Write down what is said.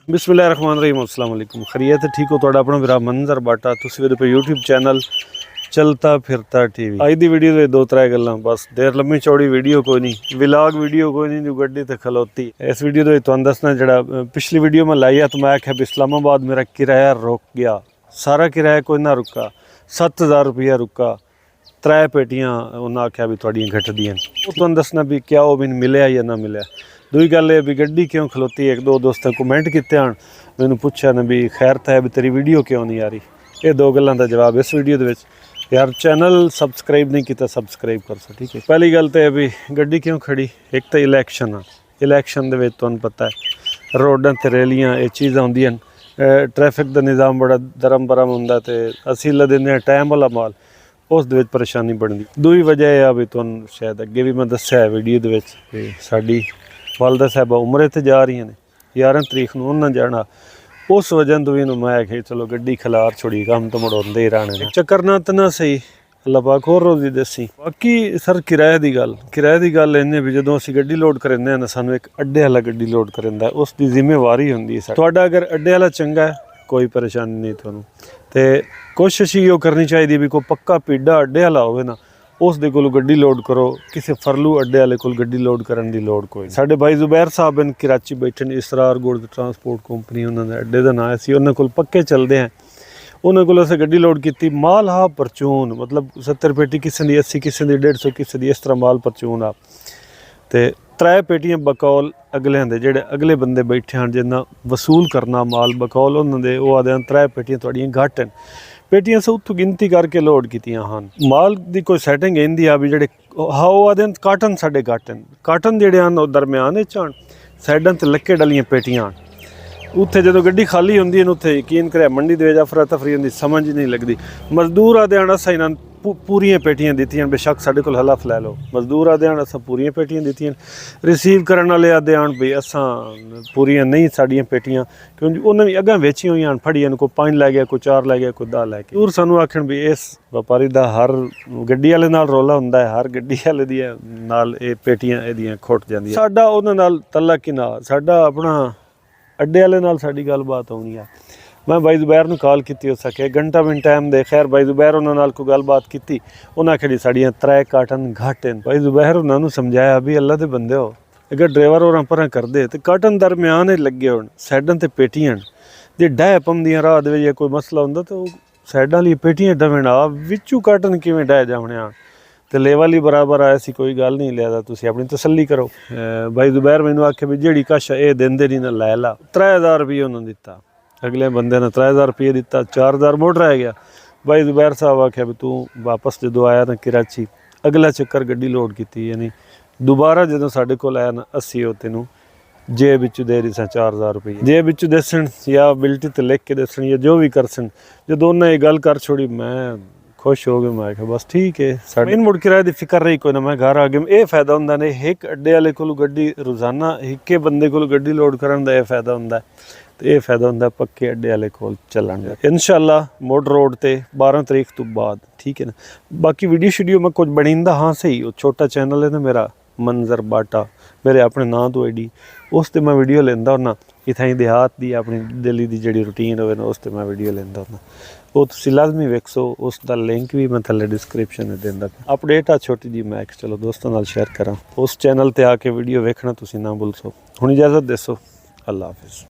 बिस्मिल्लाहिर्रहमानिर्रहीम अस्सलाम वालेकुम। खैरियत है, ठीक हो? तो अपना मेरा मंजर बाटा तुसी मेरे पे यूट्यूब चैनल चलता फिरता टीवी। अज दी वीडियो दे दो त्रै गल्लां बस, देर लम्मी चौड़ी वीडियो कोई नहीं, विलाग वीडियो कोई नहीं जो गड्डी ते खलोती। इस वीडियो दे तुहानू दसना जेड़ा पिछली वीडियो में लाई है तो मैं आख्या भी इस्लामाबाद मेरा किराया रुक गया, सारा किराया कोई ना रुका, 7000 रुपया रुका, 3 पेटियां उन्हें आख्या भी थोड़ियां घटदियां। तुहानू दसना भी क्या वो मैनू मिले या ना मिले। दूई गल है भी गड्डी क्यों खलोती, एक दो दोस्तों कमेंट किते हैं, मैंने पूछा ना भी खैर है भी तेरी वीडियो क्यों नहीं आ रही। ये दो गल्लां दा जवाब इस वीडियो दे विच। यार चैनल सबसक्राइब नहीं किया, सबसक्राइब कर सो, ठीक है। पहली गल तो है भी गड्डी क्यों खड़ी, एक तो इलैक्शन है, इलैक्शन दे विच तुहानू पता है रोडां ते रैलियां ये चीज़ां होंदियां, ट्रैफिक का निज़ाम बड़ा दरम बरम होंदा ते असीं ला दिंदे टाइम वाला माल, उस दे विच परेशानी बनदी। दूई वजह है भी तुहानू शायद अगे भी मैं दस्सिया है वीडियो दे विच कि साडी वालदा साहबा उमरे ते जा रही ने 11 तरीक नूं उन्हां जाना, उस वजह तो भी मैं आखिया चलो गड्डी खिलार छोड़ी, काम तो मुड़ाते ही रहने ने। चक्कर ना तो ना सही, अल्लाह पाक होर रोजी दसी। बाकी सर किराए की गल इन्ने भी जो असीं गड्डी लोड करेंदे हैं ना, सानूं एक अड्डे वाला गड्डी लोड करेंदा है, उसकी जिम्मेवारी होंदी है। तुहाडा अगर अड्डे वाला चंगा है कोई परेशानी नहीं तुहानूं, ते कोशिश ही करनी चाहिए भी कोई पक्का पीडा अड्डे वाला होवे ना, उस दे कोल गड्डी लोड करो, किसी फरलू अड्डे वाले कोल गड्डी लोड करने की लोड़ कोई। साडे भाई जुबैर साहब इन कराची बैठे ने, इसरार गुड़ ट्रांसपोर्ट कंपनी उन्होंने अड्डे का नाम सी, उन्होंने कोल पक्के चलते हैं, उन्होंने कोल असें गड्डी लोड की माल हा परचून, मतलब 70 पेटी किसी की 80 किसी की 150 किसी की, इस तरह माल परचून आ ते 3 पेटियां बकौल अगले दे जेडे अगले बंदे बैठे हैं जिन्ना वसूल करना माल बकौल उन्होंने, वो आदे 3 पेटियां थोड़ियां घट हैं, पेटियां से उत्थों गिनती करके लोड कीतियां हन। माल की कोई सैटिंग इंदी आ भी जेडे हाँ वो आदे काटन साडे घट हैं, काटन जेडे हैं दरम्यान आन, साइडां ते लक्के डलियां पेटियां आन। उत्थे जो गड्डी खाली होंदी है उत्थे यकीन करे मंडी दे अफरा तफरी होंदी, समझ ही नहीं लगती। मजदूर आदे असां इन्हां पूरियां पेटियां दित्तियां, बेशक साडे कोल हलफ लै लो, मजदूर आदे असां पूरियां पेटियां दित्तियां, रिसीव करने वाले आदे भी असां पूरियां नहीं साडियां पेटियां, क्योंकि उन्हें भी अगां वेची हुई फड़ियां, कोई 5 लै गया, कोई 4 लै गया, कोई 10 लै गया। दूर सानू आखण भी इस व्यापारी दा हर गड्डी वाले नाल रौला हुंदा है, हर गड्डी वाले दी नाल ये पेटियां इहदियां खुट जांदियां। साडा उन्हां नाल तल्लक ही ना, साडा अपना अड्डे वाले नाल साडी गलबात होनी है। मैं भाई जुबैर नूं कॉल की, उस आखे घंटा मिनट टाइम दे, खैर भाई जुबैर उन्हां नाल कोई गलबात की, उन्हें आखिया साड़ियाँ 3 काटन घट हैं। भाई जुबैर उन्होंने समझाया भी अल्लाह दे बंदे हो, अगर ड्राइवर होर पर करते तो काटन दरम्यान लगे हो, साइडां ते पेटियां जे डह पौंदियां राह दे विच कोई मसला हुंदा तो साइडां वाली पेटियां डवन आ, विचों काटन किवें डह जावणे आ, तो लेवल ही बराबर आया सी, कोई गल नहीं लिया, तुसीं अपनी तसल्ली करो। भाई जुबैर मैनूं आखे भी जिहड़ी कश ये देंदे नहीं ना लै ला, 3000 रुपये उन्होंने दिता, अगले बंदे ने 3000 रुपये दिता, 4000 मुड़ रह गया। भाई जुबैर साहब आख्या भी तू वापस जो आया ना कराची, अगला चक्कर गड्डी लोड की, यानी दोबारा जो साढ़े कोल आया ना, असी वो तेनों जेब विच दे रही 4000 रुपये, जेब विच दसन या बिल्टी ते लिख के दसन या जो भी करसन। जो दोनों ये गल कर छोड़ी, मैं खुश हो गए, मैं आख्या बस ठीक है, साढ़े इन मुड़ किराए की फिक्र रही कोई ना, मैं घर आ गया। ये फायदा होंदा ने एक अड्डे वाले को गड्डी रोजाना एक बंदे को गड्डी लोड करन दा, ये फायदा होंदा, तो ये फायदा होंदा पक्के अड्डे वाले कोल चलन दा। इंशाअल्लाह मोड रोड ते 12 तरीक तो बाद, ठीक है ना। बाकी वीडियो शीडियो मैं कुछ बनींदा हाँ सही, वो छोटा चैनल है ना मेरा मंजर बाटा, मेरे अपने नाम तो आईडी, उस ते मैं वीडियो लेंदा होना, इत्थां देहात दी अपनी डेली दी जिहड़ी रूटीन होवे ना, उस ते मैं वीडियो लेंदा होना, वो तुसीं लाजमी वेखो, उसका लिंक भी मैं थल्ले डिस्क्रिप्शन में देंदा। अपडेट आ छोटी जी, मैं चलो दोस्तों नाल शेयर करा, उस चैनल ते आके वीडियो वेखना तुसीं ना भुलसो। हुण इजाजत देसो, अल्लाह हाफिज़।